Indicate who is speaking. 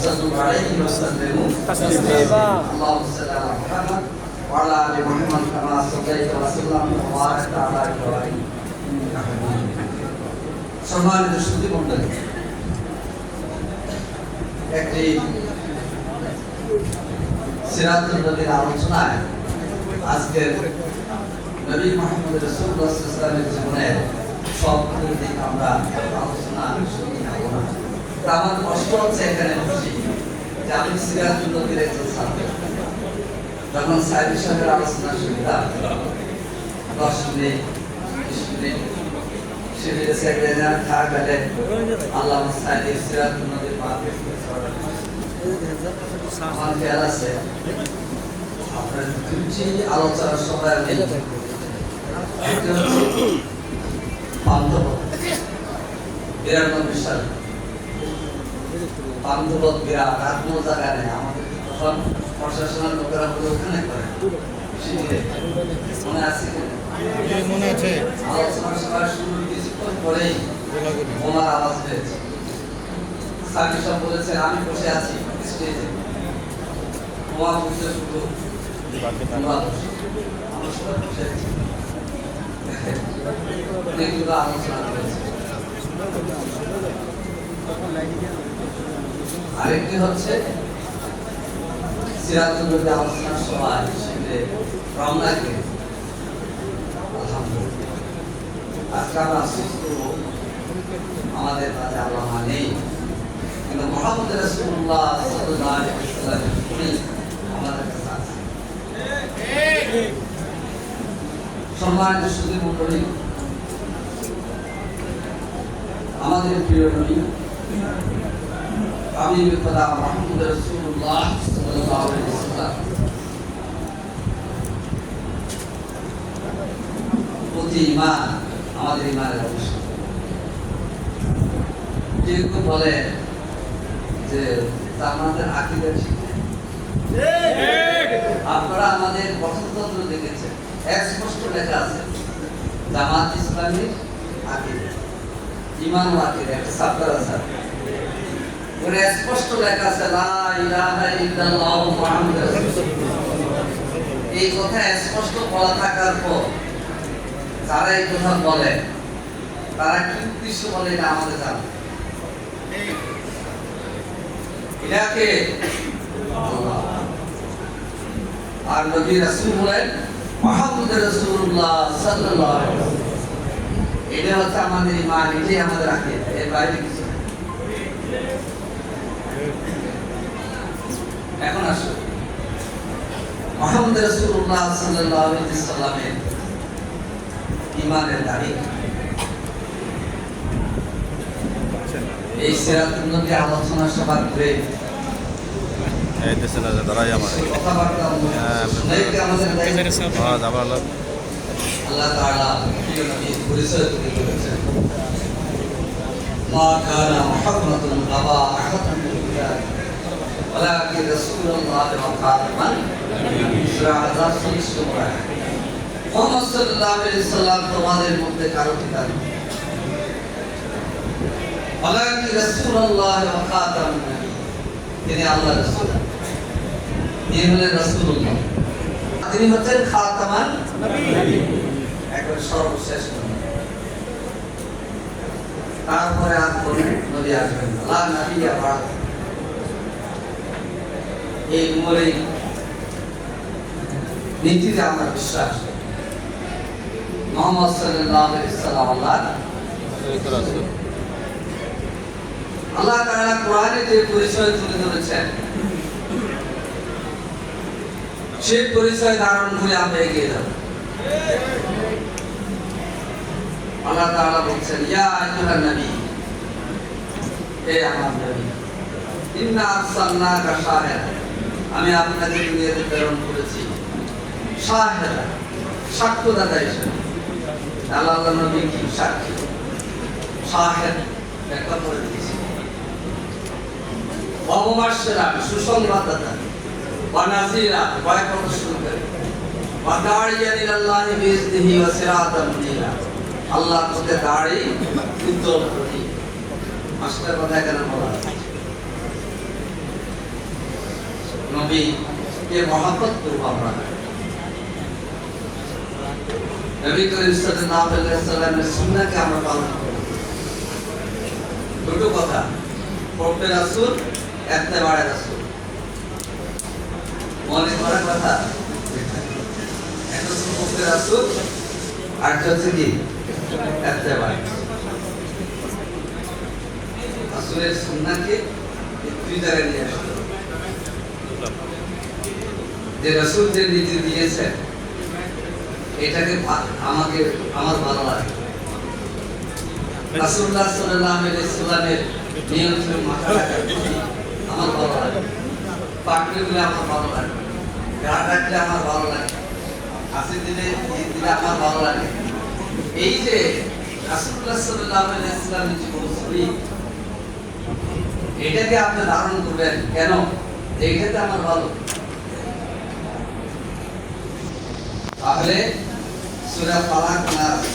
Speaker 1: صلوا عليه وسلموا تسليما اللهم صل على محمد وعلى ال محمد كما صليت وسلمت وباركت على ابراهيم انك حميد مجيد সম্মানিত সুধী মণ্ডলী একটি সিরাতুন নবীর আলোচনায় আজকে নবী মুহাম্মদ রাসূলুল্লাহ সাল্লাল্লাহু আলাইহি ওয়াসাল্লামের জীবনের সবগুলো দিক আমরা আলোচনা শুনি না। আমার কষ্ট হচ্ছে এখানে বসে যে আমি সিরাতুন নবীর একজন ছাত্র, যখন সাহেব সাহেবের আলোচনা শুনলাম 10 মিনিট 20 মিনিট শিবিরে সেক্রেটারি থাকা গেলে আল্লাহ সাহেব সিরাতুন নবীর মাহফিল আমার খেয়াল আছে আপনার দুটি আলোচনার সময় নেই। বান্ধব বিরাট আর কোনো জায়গায় নেই। আমাদের তখন প্রশাসনের লোকেরা বলে ওখানে করে মনে আছে
Speaker 2: মনে আছে
Speaker 1: আলোচনার সময় শুরু কিছুক্ষণ পরেই বোমার আওয়াজ হয়েছে। সাকি সব বলেছেন আমি বসে আছি স্টেজে, বোমা বসে শুরু অনেকগুলো আলোচনা করেছে। আরেকটি হচ্ছে সিরাতুন নবী আলোচনার সময় সেখানে রমনা কে আলহামদুলিল্লাহ আজকে আমরা আফসোস করবো আমাদের কাছে আল্লাহ নেই, কিন্তু মুহাম্মদ রাসূলুল্লাহ সাল্লাল্লাহু আলাইহি ওয়াসাল্লামের উনি আমাদের কাছে আছে। সম্মানিত সুধী মণ্ডলী, আমাদের প্রিয় নবী হাবিবে খোদা মুহাম্মদ রাসূলুল্লাহ সাল্লাল্লাহু আলাইহি ওয়াসাল্লাম প্রতি ঈমান আমাদের ঈমানের অংশ। কেউ কেউ বলে যে আমাদের আকীদা ঠিক নেই। আপনারা আমাদের গঠনতন্ত্র দেখেছেন, স্পষ্ট লেখা আছে জামাত ইসলামীর আকীদা, ঈমান ও আকীদা একটা সাবধান আছে, ওরে স্পষ্ট লেখা আছে লা ইলাহা ইল্লাল্লাহু মুহাম্মাদুর রাসূলুল্লাহ। এই কথা স্পষ্ট বলা থাকার পর যারা এই কথা বলে তারা কি উদ্দেশ্য বলে এটা আমাদের জানা। এটাকে আল্লাহ আর নবী রাসূল বলেন মুহাম্মদ রাসূলুল্লাহ সাল্লাল্লাহু আলাইহি ওয়াসাল্লাম। এটা হচ্ছে আমাদের ঈমান, এটাই আমাদের আকীদা, এর বাইরে কিছু না। এখন আসুন মুহাম্মদ রাসূলুল্লাহ সাল্লাল্লাহু আলাইহি ওয়াসাল্লামের ঈমানের দাবি। এই সিরাতুন নবী আলোচনা সভা করে
Speaker 2: এই দেশে না দাঁড়াই আমার
Speaker 1: কথাবার্তা শুনাইতে আমাদের দায়িত্ব। আল্লাহ তাআলা প্রিয় নবীর পরিচয় তুলে ধরেছেন। মা কানা মুহাম্মাদুন আবা আহাদান মিন রিজালিকুম ওয়ালাকিন রাসূলুল্লাহ ওয়া খাতামান নবিয়্যিন। সূরা আহজাব 40 নম্বর আয়াত। মুহাম্মদ সাল্লাল্লাহু আলাইহি সাল্লাম তোমাদের মধ্যে কারো পিতা নন, ওয়ালাকিন রাসূলুল্লাহ ওয়া খাতামান নবিয়্যিন। তিনি আল্লাহর রাসূল, তিনি হলেন রাসূলুল্লাহ, তিনি হচ্ছেন খাতামান নবিয়্যিন, একবারে সর্বশেষ নবী। তারপরে আর কোন নবী আসবেন না, লা নবিয়্যা বা'দ। এই মৌলিক নীতিতে আমার বিশ্বাস। মুহাম্মদ সাল্লাল্লাহু আলাইহি ওয়াসাল্লাম আল্লাহ তাআলা কোরআনে যে পরিচয় তুলে ধরেছেন সেই পরিচয় ধারণ করে আমরা এগিয়ে যাব। আল্লাহ তাআলা বলছেন ইয়া আইয়ুহান নবী, হে আমার নবী, ইন্না আরসালনাকা শাহিদান, আমি আপনাকে দুনিয়াতে প্রেরণ করেছি শাহিদান, সাক্ষ্যদাতা হিসেবে। আল্লাহ নবী কি সাক্ষী, শাহিদ ব্যাখ্যা করে দিয়েছি। ওয়া মুবাশশিরান, সুসংবাদদাতা, ওয়া নাযীরা, ভয় প্রদর্শনকারী, ওয়া দাঈয়ান ইলাল্লাহি বিইজনিহি ওয়া সিরাতান মুনীরা, আল্লাহর পথে দাঁড়ি উজ্জ্বল প্রতীক। মাস্টার কথা কেন বলা নবীকে মহব্বত করবো আমরা। নবী করিম সাল্লাল্লাহু আলাইহি ওয়াসাল্লামের সুন্নাহকে আমরা পালন করব। দুটো কথা, পড়তে রাসূল, ইত্তেবায়ে রাসূল। মনে করার কথা, একটা হচ্ছে পড়তে রাসূল, আর একটা হচ্ছে কি ইত্তেবায়ে। রাসূলের সুন্নাহকে দুই জায়গায় নিয়ে আসতে হবে। যে রাসূল যে নীতি দিয়েছেন এটাকে আমার ভালো লাগে। রাসূলুল্লাহ সাল্লাল্লাহু আলাইহি ওয়াসাল্লামের নিয়ন্ত্রণ মাথা রাখা আমার ভালো লাগে, পাকড়ে দিলে আমার ভালো লাগে, গা রাখলে আমার ভালো লাগে, হাসি দিলে আমার ভালো লাগে। এই যে রাসূলুল্লাহ সাল্লাল্লাহু আলাইহি ওয়াসাল্লামের জীবনশৈলী, এটাকে আপনি ধারণ করবেন কেন? এইটাতে আমার ভালো। তাহলে সূরা ফালাক না